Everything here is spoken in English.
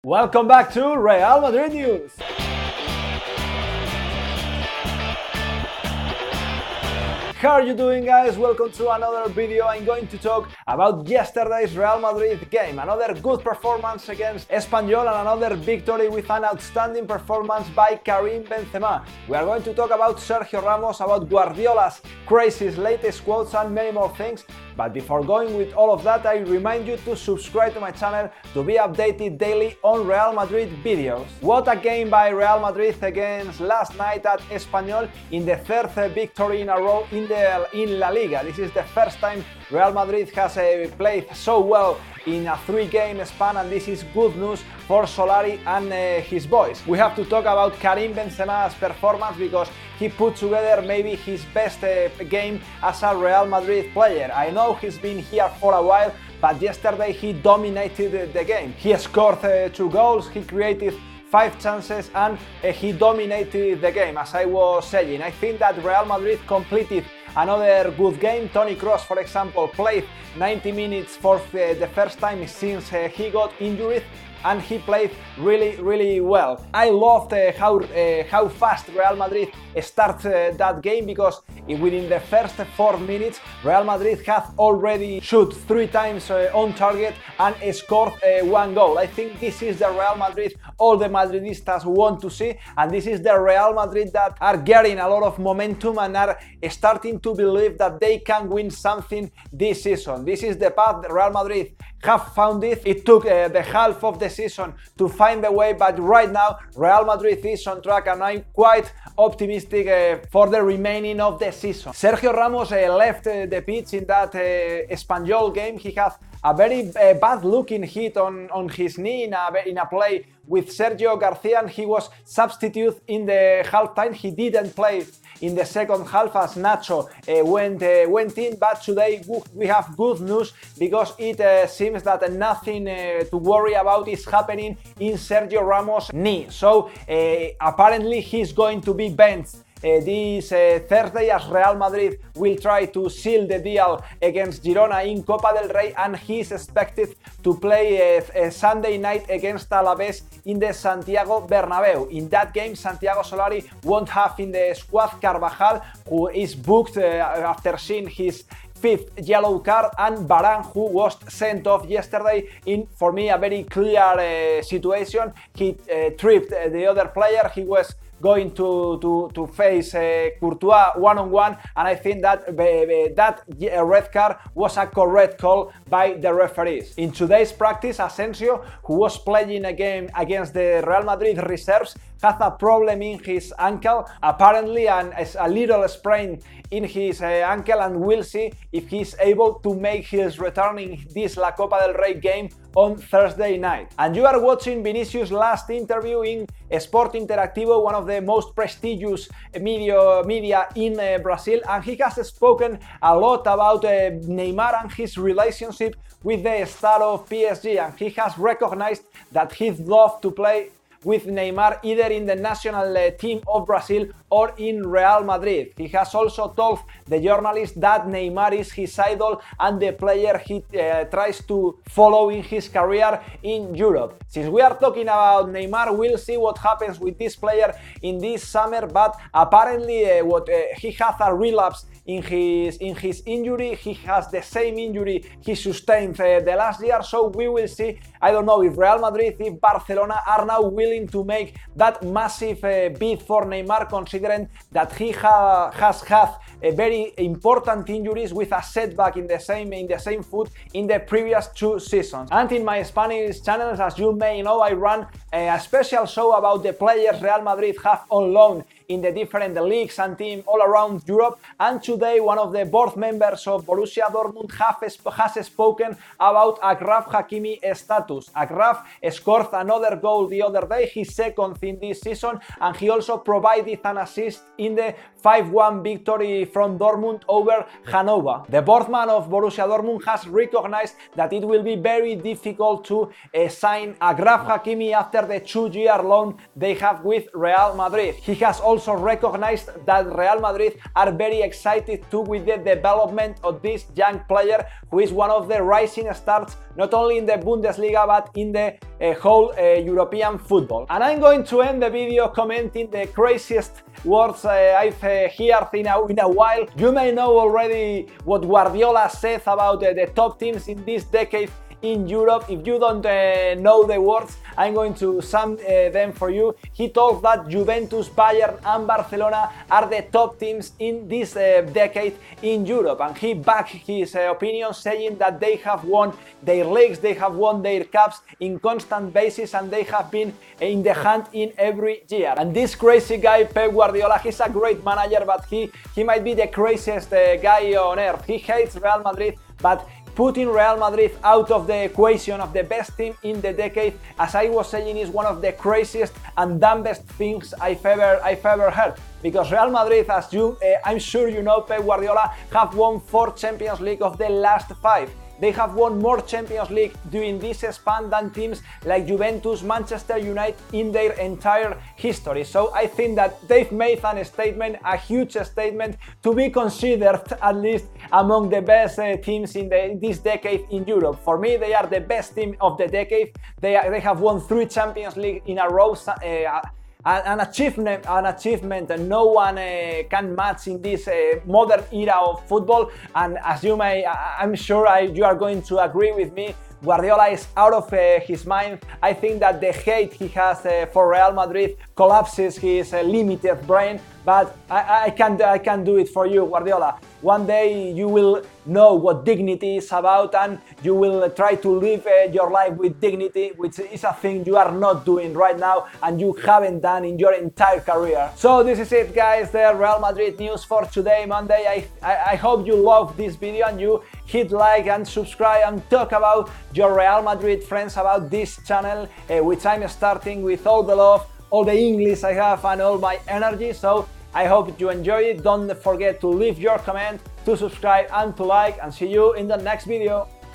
Welcome back to Real Madrid News. How are you doing, guys? Welcome to another video. I'm going to talk about yesterday's Real Madrid game. Another good performance against Espanyol and another victory with an outstanding performance by Karim Benzema. We are going to talk about Sergio Ramos, about Guardiola's crazy latest quotes and many more things. But before going with all of that, I remind you to subscribe to my channel to be updated daily on Real Madrid videos. What a game by Real Madrid against last night at Espanyol in the third victory in a row in La Liga. This is the first time Real Madrid has played so well in a 3-game span, and this is good news for Solari and his boys. We have to talk about Karim Benzema's performance because he put together maybe his best game as a Real Madrid player. I know he's been here for a while, but yesterday he dominated the game. He scored 2 goals, he created 5 chances, and he dominated the game, as I was saying. I think that Real Madrid completed another good game. Toni Kroos, for example, played 90 minutes for the first time since he got injured, and he played really well. I loved how fast Real Madrid started that game, because within the first 4 minutes Real Madrid had already shot 3 times on target and scored 1 goal. I think this is the Real Madrid all the Madridistas want to see, and this is the Real Madrid that are getting a lot of momentum and are starting to believe that they can win something this season. This is the path Real Madrid have found it. It took the half of the season to find the way, but right now Real Madrid is on track, and I'm quite optimistic for the remaining of the season. Sergio Ramos left the pitch in that Espanyol game. He had a very bad looking hit on his knee in a play with Sergio Garcia, and he was substituted in the halftime. He didn't play in the second half as Nacho went in, but today we have good news, because it seems that nothing to worry about is happening in Sergio Ramos' knee. So apparently he's going to be benched this Thursday, as Real Madrid will try to seal the deal against Girona in Copa del Rey, and he's expected to play Sunday night against Alaves in the Santiago Bernabeu. In that game, Santiago Solari won't have in the squad Carvajal, who is booked after seeing his 5th yellow card, and Varane, who was sent off yesterday in, for me, a very clear situation. He tripped the other player. He was going to face Courtois one-on-one, and I think that that red card was a correct call by the referees. In today's practice, Asensio, who was playing a game against the Real Madrid reserves, had a problem in his ankle, apparently, and a little sprain in his ankle, and we'll see if he's able to make his return in this La Copa del Rey game on Thursday night. And you are watching Vinicius' last interview in Sport Interactivo, one of the most prestigious media in Brazil, and he has spoken a lot about Neymar and his relationship with the star of PSG, and he has recognized that he'd love to play with Neymar either in the national team of Brazil or in Real Madrid. He has also told the journalist that Neymar is his idol and the player he tries to follow in his career in Europe. Since we are talking about Neymar, we'll see what happens with this player in this summer, but apparently he has a relapse in his injury. He has the same injury he sustained the last year, so we will see. I don't know if Real Madrid, if Barcelona are now willing to make that massive bid for Neymar, considering that he has had very important injuries with a setback in the same foot in the previous 2 seasons. And in my Spanish channels, as you may know, I run a special show about the players Real Madrid have on loan in the different leagues and teams all around Europe, and today one of the board members of Borussia Dortmund has spoken about Achraf Hakimi's status. Achraf scored another goal the other day, his 2nd in this season, and he also provided an assist in the 5-1 victory from Dortmund over Hannover. The boardman of Borussia Dortmund has recognized that it will be very difficult to sign Achraf Hakimi after the 2-year loan they have with Real Madrid. He has also also recognized that Real Madrid are very excited too with the development of this young player who is one of the rising stars not only in the Bundesliga but in the whole European football. And I'm going to end the video commenting the craziest words I've heard in a while. You may know already what Guardiola said about the top teams in this decade in Europe. If you don't know the words, I'm going to sum them for you. He told that Juventus, Bayern and Barcelona are the top teams in this decade in Europe, and he backed his opinion saying that they have won their leagues, they have won their cups in constant basis, and they have been in the hunt in every year. And this crazy guy Pep Guardiola, he's a great manager, but he might be the craziest guy on earth. He hates Real Madrid, but putting Real Madrid out of the equation of the best team in the decade, as I was saying, is one of the craziest and dumbest things I've ever heard. Because Real Madrid, as I'm sure you know, Pep Guardiola, have won 4 Champions League of the last 5. They have won more Champions League during this span than teams like Juventus, Manchester United in their entire history. So I think that they've made a statement, a huge statement, to be considered at least among the best teams in this decade in Europe. For me, they are the best team of the decade. They have won 3 Champions League in a row. An achievement that no one can match in this modern era of football. And as I'm sure you are going to agree with me, Guardiola is out of his mind. I think that the hate he has for Real Madrid collapses his limited brain. But I can do it for you, Guardiola. One day you will know what dignity is about, and you will try to live your life with dignity, which is a thing you are not doing right now and you haven't done in your entire career. So this is it, guys, the Real Madrid news for today, Monday. I hope you love this video and you hit like and subscribe and talk about your Real Madrid friends about this channel, which I'm starting with all the love, all the English I have and all my energy. So I hope you enjoy it. Don't forget to leave your comment, to subscribe and to like, and see you in the next video.